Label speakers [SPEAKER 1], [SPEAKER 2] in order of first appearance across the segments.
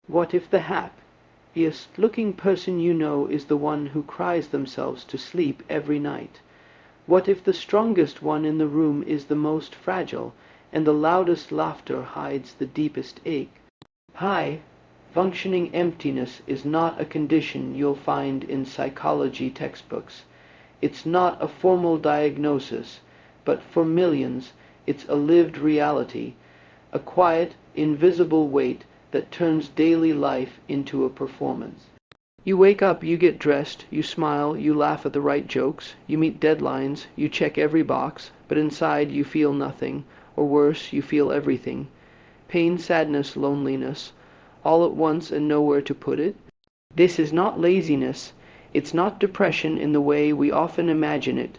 [SPEAKER 1] What if the happiest-looking person you know is the one who cries themselves to sleep every night? What if the strongest one in the room is the most fragile, and the loudest laughter hides the deepest ache? High functioning emptiness is not a condition you'll find in psychology textbooks. It's not a formal diagnosis, but for millions it's a lived reality, a quiet, invisible weight that turns daily life into a performance. You wake up, you get dressed, you smile, you laugh at the right jokes, you meet deadlines, you check every box, but inside you feel nothing, or worse, you feel everything. Pain, sadness, loneliness, all at once and nowhere to put it. This is not laziness, it's not depression in the way we often imagine it.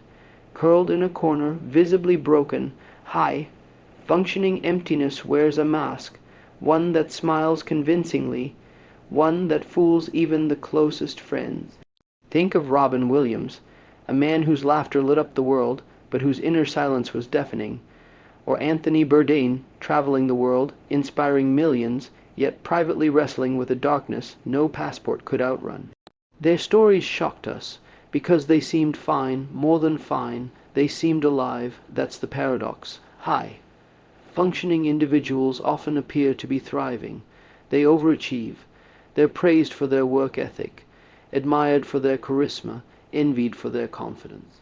[SPEAKER 1] Curled in a corner, visibly broken, high, functioning emptiness wears a mask, one that smiles convincingly, one that fools even the closest friends. Think of Robin Williams, a man whose laughter lit up the world, but whose inner silence was deafening. Or Anthony Bourdain, traveling the world, inspiring millions, yet privately wrestling with a darkness no passport could outrun. Their stories shocked us, because they seemed fine, more than fine, they seemed alive. That's the paradox. High functioning individuals often appear to be thriving. They overachieve. They're praised for their work ethic, admired for their charisma, envied for their confidence.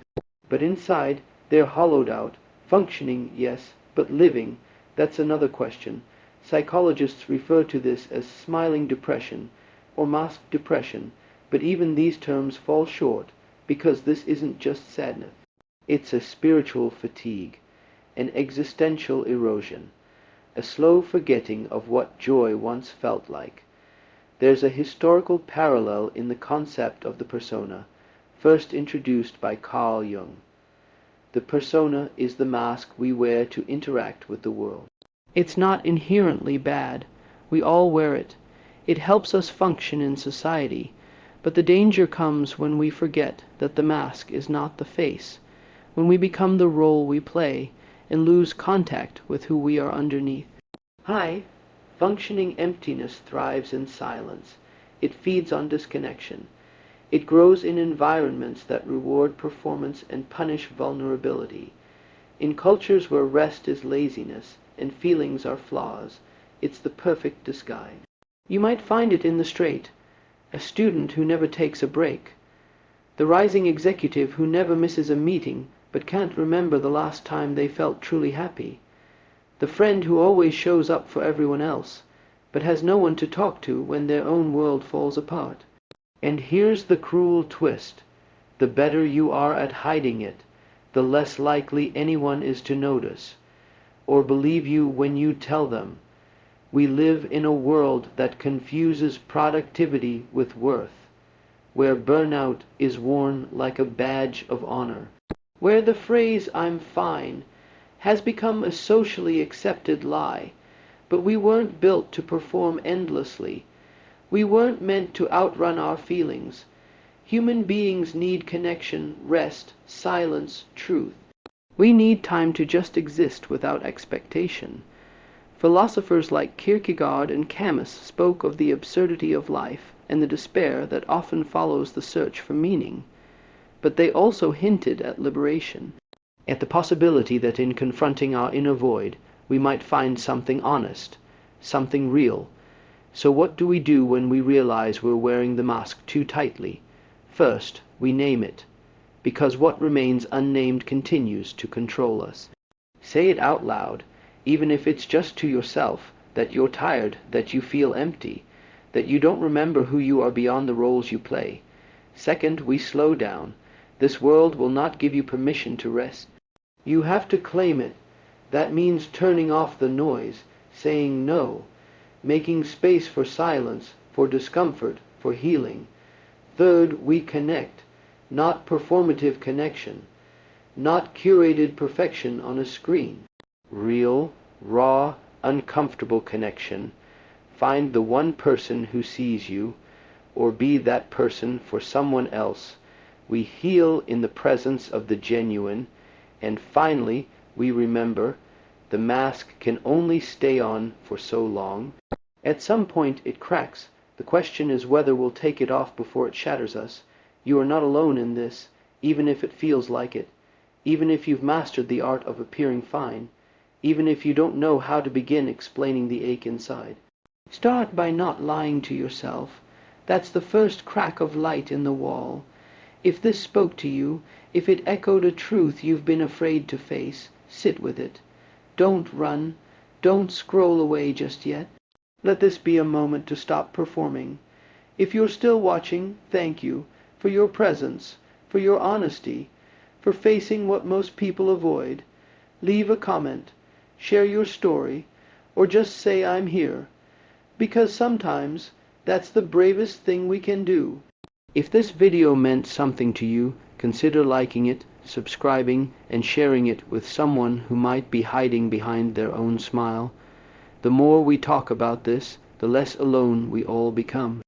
[SPEAKER 1] But inside, they're hollowed out, functioning, yes, but living, that's another question. Psychologists refer to this as smiling depression, or masked depression, but even these terms fall short, because this isn't just sadness. It's a spiritual fatigue, an existential erosion, a slow forgetting of what joy once felt like. There's a historical parallel in the concept of the persona, first introduced by Carl Jung. The persona is the mask we wear to interact with the world. It's not inherently bad. We all wear it. It helps us function in society. But the danger comes when we forget that the mask is not the face, when we become the role we play and lose contact with who we are underneath. High functioning emptiness thrives in silence. It feeds on disconnection. It grows in environments that reward performance and punish vulnerability. In cultures where rest is laziness and feelings are flaws, it's the perfect disguise. You might find it in the straight, a student who never takes a break, the rising executive who never misses a meeting but can't remember the last time they felt truly happy, the friend who always shows up for everyone else but has no one to talk to when their own world falls apart. And here's the cruel twist. The better you are at hiding it, the less likely anyone is to notice, or believe you when you tell them. We live in a world that confuses productivity with worth, where burnout is worn like a badge of honor, where the phrase "I'm fine" has become a socially accepted lie. But we weren't built to perform endlessly. We weren't meant to outrun our feelings. Human beings need connection, rest, silence, truth. We need time to just exist without expectation. Philosophers like Kierkegaard and Camus spoke of the absurdity of life and the despair that often follows the search for meaning. But they also hinted at liberation, at the possibility that in confronting our inner void, we might find something honest, something real. So what do we do when we realize we're wearing the mask too tightly? First, we name it, because what remains unnamed continues to control us. Say it out loud, even if it's just to yourself, that you're tired, that you feel empty, that you don't remember who you are beyond the roles you play. Second, we slow down. This world will not give you permission to rest. You have to claim it. That means turning off the noise, saying no, making space for silence, for discomfort, for healing. Third, we connect, not performative connection, not curated perfection on a screen. Real, raw, uncomfortable connection. Find the one person who sees you, or be that person for someone else. We heal in the presence of the genuine, and finally, we remember the mask can only stay on for so long. At some point it cracks. The question is whether we'll take it off before it shatters us. You are not alone in this, even if it feels like it. Even if you've mastered the art of appearing fine. Even if you don't know how to begin explaining the ache inside. Start by not lying to yourself. That's the first crack of light in the wall. If this spoke to you, if it echoed a truth you've been afraid to face, sit with it. Don't run. Don't scroll away just yet. Let this be a moment to stop performing. If you're still watching, thank you for your presence, for your honesty, for facing what most people avoid. Leave a comment, share your story, or just say I'm here. Because sometimes that's the bravest thing we can do. If this video meant something to you, consider liking it, subscribing, and sharing it with someone who might be hiding behind their own smile. The more we talk about this, the less alone we all become.